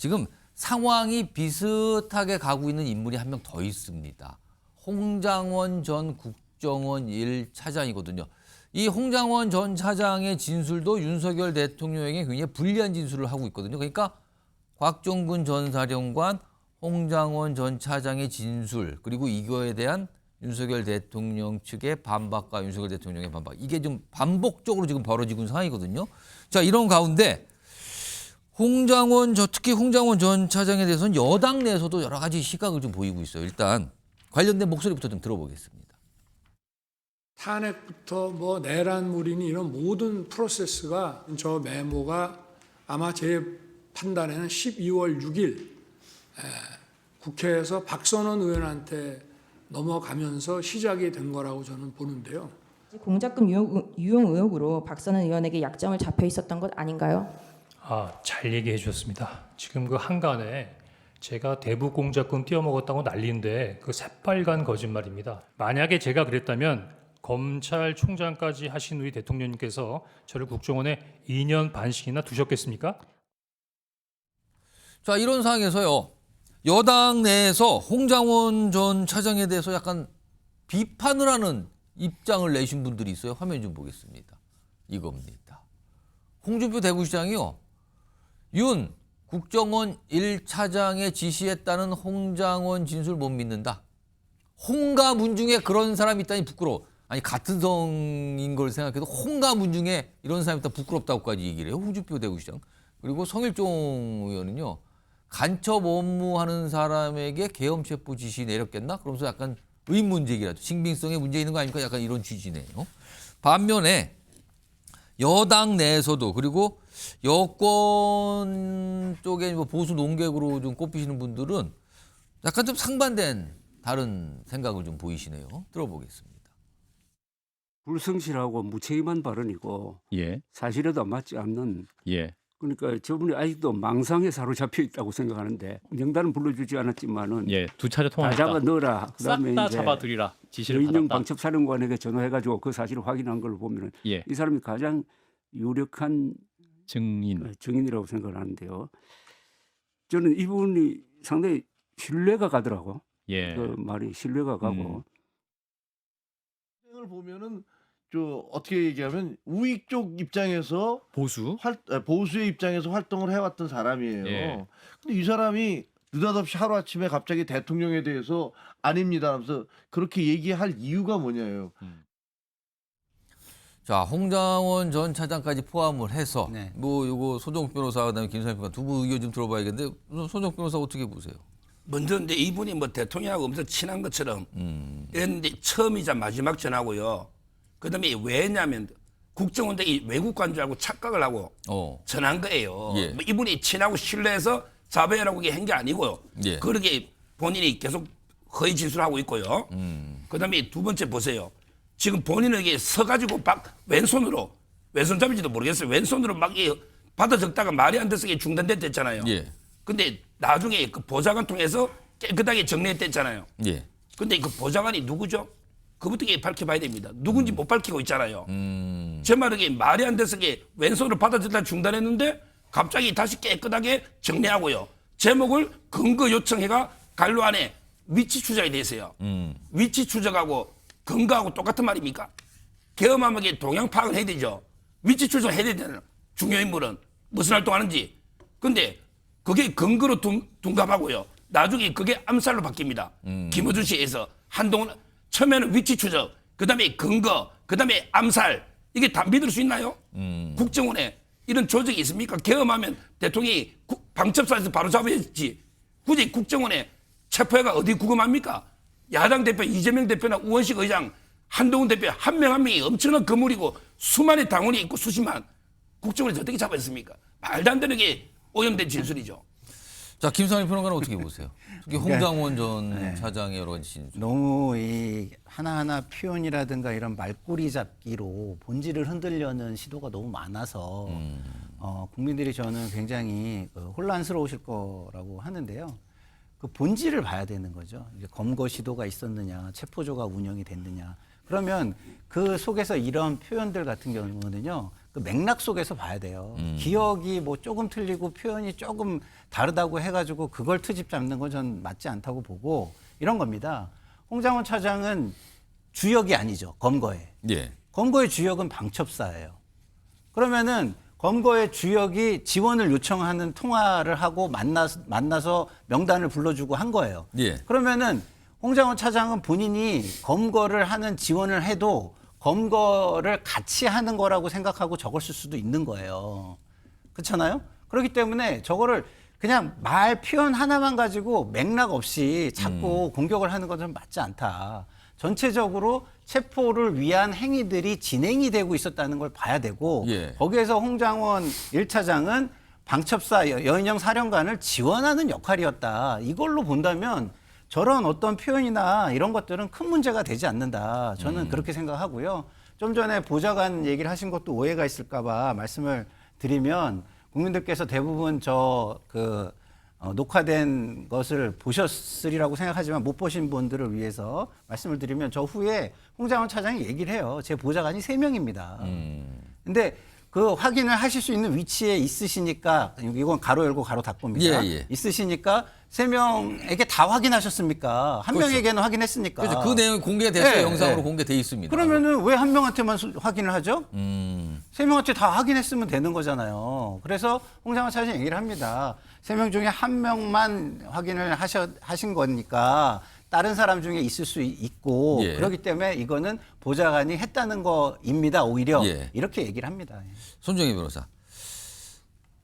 지금 상황이 비슷하게 가고 있는 인물이 한 명 더 있습니다. 홍장원 전 국정원 1차장이거든요. 이 홍장원 전 차장의 진술도 윤석열 대통령에게 굉장히 불리한 진술을 하고 있거든요. 그러니까 곽종근 전 사령관, 홍장원 전 차장의 진술, 그리고 이거에 대한 윤석열 대통령 측의 반박과 윤석열 대통령의 반박. 이게 좀 반복적으로 지금 벌어지고 있는 상황이거든요. 자, 이런 가운데 특히 홍장원 전 차장에 대해서는 여당 내에서도 여러 가지 시각을 좀 보이고 있어요. 일단 관련된 목소리부터 좀 들어보겠습니다. 탄핵부터 뭐 내란물이니 이런 모든 프로세스가 저 메모가 아마 제 판단에는 12월 6일 국회에서 박선원 의원한테 넘어가면서 시작이 된 거라고 저는 보는데요. 공작금 유용 의혹으로 박선원 의원에게 약점을 잡혀 있었던 것 아닌가요? 잘 얘기해 주셨습니다. 지금 그 한간에 제가 대북 공작금 띄어먹었다고 난리인데 그 새빨간 거짓말입니다. 만약에 제가 그랬다면 검찰총장까지 하신 우리 대통령님께서 저를 국정원에 2년 반씩이나 두셨겠습니까? 자, 이런 상황에서요. 여당 내에서 홍장원 전 차장에 대해서 약간 비판을 하는 입장을 내신 분들이 있어요. 화면 좀 보겠습니다. 이겁니다. 홍준표 대구시장이요. 윤 국정원 1차장의 지시에 따른 홍장원 진술 못 믿는다. 홍가문 중에 그런 사람이 있다니 부끄러워. 아니 같은 성인 걸 생각해도 홍가문 중에 이런 사람이 있다 부끄럽다고까지 얘기를 해요. 홍준표 대구시장. 그리고 성일종 의원은요. 간첩 업무하는 사람에게 계엄체포 지시 내렸겠나? 그러면서 약간 의문 제기라도 신빙성에 문제 있는 거 아닙니까? 약간 이런 취지네요. 반면에 여당 내에서도 그리고 여권 쪽에 뭐 보수 논객으로 좀 꼽히시는 분들은 약간 좀 상반된 다른 생각을 좀 보이시네요. 들어보겠습니다. 불성실하고 무책임한 발언이고 사실에도 맞지 않는 그러니까 저분이 아직도 망상에 사로잡혀 있다고 생각하는데 명단은 불러주지 않았지만은 두 차례 다 통화했다. 잡아 넣어라. 그다음에 싹 다 이제 잡아들이라 지시를 여인영 받았다. 방첩사령관에게 전화해가지고 그 사실을 확인한 걸 보면은 이 사람이 가장 유력한 증인이라고 생각을 하는데요. 저는 이분이 상당히 신뢰가 가더라고. 그 말이 신뢰가 가고. 을 보면은 저 어떻게 얘기하면 우익 쪽 입장에서 보수의 입장에서 활동을 해왔던 사람이에요. 근데 이 사람이 느닷없이 하루아침에 갑자기 대통령에 대해서 아닙니다 하면서 그렇게 얘기할 이유가 뭐냐예요. 자, 홍장원 전 차장까지 포함을 해서 뭐 요거 소정욱 변호사 그다음에 김상현 변호사 두 분 의견 좀 들어봐야겠는데 우선 소정욱 변호사 어떻게 보세요? 먼저 이제 이분이 뭐 대통령하고 엄청 친한 것처럼 이랬는데 처음이자 마지막 전화고요. 그다음에 왜냐하면 국정원 대기 외국관 줄 알고 착각을 하고 전한 거예요. 뭐 이분이 친하고 신뢰해서 자배라고 한 게 아니고요. 그렇게 본인이 계속 허위 진술하고 있고요. 그다음에 두 번째 보세요. 지금 본인에게 서가지고 왼손으로 왼손잡이지도 모르겠어요. 왼손으로 막 받아 적다가 말이 안 돼서 중단됐댔잖아요. 근데 나중에 그 보좌관 통해서 깨끗하게 정리했댔잖아요. 근데 그 보좌관이 누구죠? 그부터 밝혀봐야 됩니다. 누군지 못 밝히고 있잖아요. 제 말은 말이 안 돼서 왼손으로 받아 적다 중단했는데 갑자기 다시 깨끗하게 정리하고요. 제목을 근거 요청해가 간로 안에 위치 추적이 돼 있어요. 위치 추적하고 근거하고 똑같은 말입니까? 계엄하면 동향 파악을 해야 되죠. 위치 추적을 해야 되잖아요. 중요인물은 무슨 활동하는지. 근데 그게 근거로 둔갑하고요. 나중에 그게 암살로 바뀝니다. 김어준 씨에서 한동훈 처음에는 위치 추적, 그다음에 근거, 그다음에 암살. 이게 다 믿을 수 있나요? 국정원에 이런 조직이 있습니까? 계엄하면 대통령이 방첩사에서 바로 잡아야지. 굳이 국정원에 체포해가 어디 구금합니까? 야당 대표 이재명 대표나 우원식 의장, 한동훈 대표 한 명 한 명이 엄청난 거물이고 수많은 당원이 있고 수십만. 국정원에서 어떻게 잡았습니까? 말도 안 되는 게 오염된 진술이죠. 자, 김상현 평론가는 어떻게 보세요? 특히 홍장원 전 차장의 여러 가지 진술. 너무 이 하나하나 표현이라든가 이런 말꼬리 잡기로 본질을 흔들려는 시도가 너무 많아서 국민들이 저는 굉장히 혼란스러우실 거라고 하는데요. 그 본질을 봐야 되는 거죠. 이제 검거 시도가 있었느냐, 체포조가 운영이 됐느냐. 그러면 그 속에서 이런 표현들 같은 경우는요. 그 맥락 속에서 봐야 돼요. 기억이 뭐 조금 틀리고 표현이 조금 다르다고 해가지고 그걸 트집 잡는 건 전 맞지 않다고 보고 이런 겁니다. 홍장원 차장은 주역이 아니죠. 검거에. 예. 검거의 주역은 방첩사예요. 그러면은 검거의 주역이 지원을 요청하는 통화를 하고 만나서 명단을 불러주고 한 거예요. 예. 그러면은 홍장원 차장은 본인이 검거를 하는 지원을 해도 검거를 같이 하는 거라고 생각하고 적었을 수도 있는 거예요. 그렇잖아요? 그렇기 때문에 저거를 그냥 말 표현 하나만 가지고 맥락 없이 자꾸 공격을 하는 것은 맞지 않다. 전체적으로 체포를 위한 행위들이 진행이 되고 있었다는 걸 봐야 되고 예. 거기에서 홍장원 1차장은 방첩사 여인영 사령관을 지원하는 역할이었다. 이걸로 본다면 저런 어떤 표현이나 이런 것들은 큰 문제가 되지 않는다. 저는 그렇게 생각하고요. 좀 전에 보좌관 얘기를 하신 것도 오해가 있을까 봐 말씀을 드리면 국민들께서 대부분 녹화된 것을 보셨으리라고 생각하지만 못 보신 분들을 위해서 말씀을 드리면 저 후에 홍장원 차장이 얘기를 해요. 제 보좌관이 3명입니다. 근데 그 확인을 하실 수 있는 위치에 있으시니까 이건 가로 열고 가로 닫고입니다. 예. 있으시니까 3명에게 다 확인하셨습니까? 한 그렇죠. 명에게는 확인했으니까. 그렇죠. 그 내용이 공개됐어요. 네, 영상으로 네. 공개돼 있습니다. 그러면은 왜 한 명한테만 확인을 하죠? 3명한테 다 확인했으면 되는 거잖아요. 그래서 홍장원 차장이 얘기를 합니다. 3명 중에 1명만 확인을 하신 거니까 다른 사람 중에 있을 수 있고 예. 그렇기 때문에 이거는 보좌관이 했다는 거입니다. 오히려 예. 이렇게 얘기를 합니다. 손정희 변호사.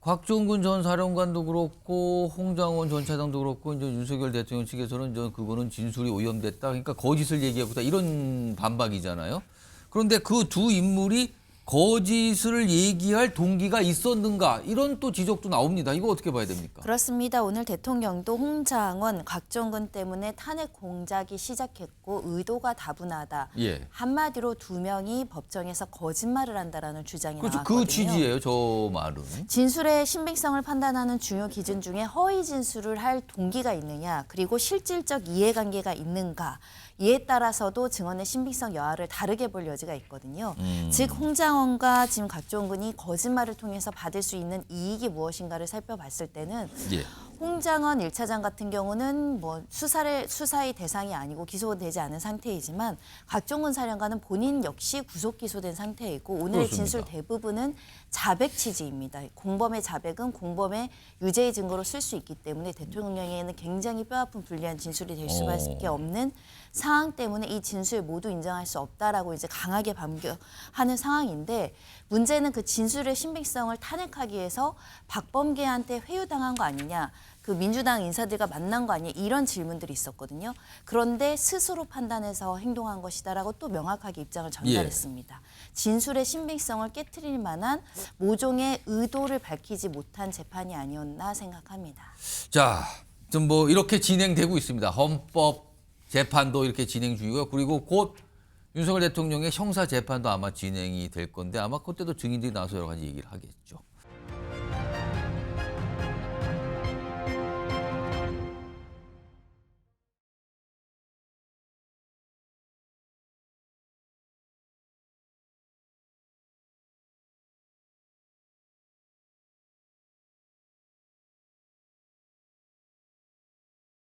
곽종근 전 사령관도 그렇고 홍장원 전 차장도 그렇고 이제 윤석열 대통령 측에서는 그거는 진술이 오염됐다. 그러니까 거짓을 얘기하고 있다. 이런 반박이잖아요. 그런데 그 두 인물이 거짓을 얘기할 동기가 있었는가 이런 또 지적도 나옵니다. 이거 어떻게 봐야 됩니까? 그렇습니다. 오늘 대통령도 홍장원, 곽종근 때문에 탄핵 공작이 시작했고 의도가 다분하다. 예. 한마디로 2명이 법정에서 거짓말을 한다라는 주장이 그렇죠. 나왔거든요. 그 취지예요. 저 말은. 진술의 신빙성을 판단하는 중요 기준 중에 허위 진술을 할 동기가 있느냐, 그리고 실질적 이해관계가 있는가. 이에 따라서도 증언의 신빙성 여하를 다르게 볼 여지가 있거든요. 즉 홍장원과 지금 곽종근이 거짓말을 통해서 받을 수 있는 이익이 무엇인가를 살펴봤을 때는 예. 홍장원 1차장 같은 경우는 뭐 수사의 대상이 아니고 기소되지 않은 상태이지만 곽종근 사령관은 본인 역시 구속 기소된 상태이고 오늘의 그렇습니다. 진술 대부분은 자백 취지입니다. 공범의 자백은 공범의 유죄의 증거로 쓸 수 있기 때문에 대통령에게는 굉장히 뼈아픈 불리한 진술이 될 수밖에 없는 상황 때문에 이 진술 모두 인정할 수 없다라고 이제 강하게 반격하는 상황인데 문제는 그 진술의 신빙성을 탄핵하기 위해서 박범계한테 회유당한 거 아니냐. 그 민주당 인사들과 만난 거 아니냐 이런 질문들이 있었거든요. 그런데 스스로 판단해서 행동한 것이다라고 또 명확하게 입장을 전달했습니다. 진술의 신빙성을 깨트릴 만한 모종의 의도를 밝히지 못한 재판이 아니었나 생각합니다. 자, 좀 뭐 이렇게 진행되고 있습니다. 헌법 재판도 이렇게 진행 중이고요. 그리고 곧 윤석열 대통령의 형사 재판도 아마 진행이 될 건데 아마 그때도 증인들이 나와서 여러 가지 얘기를 하겠죠.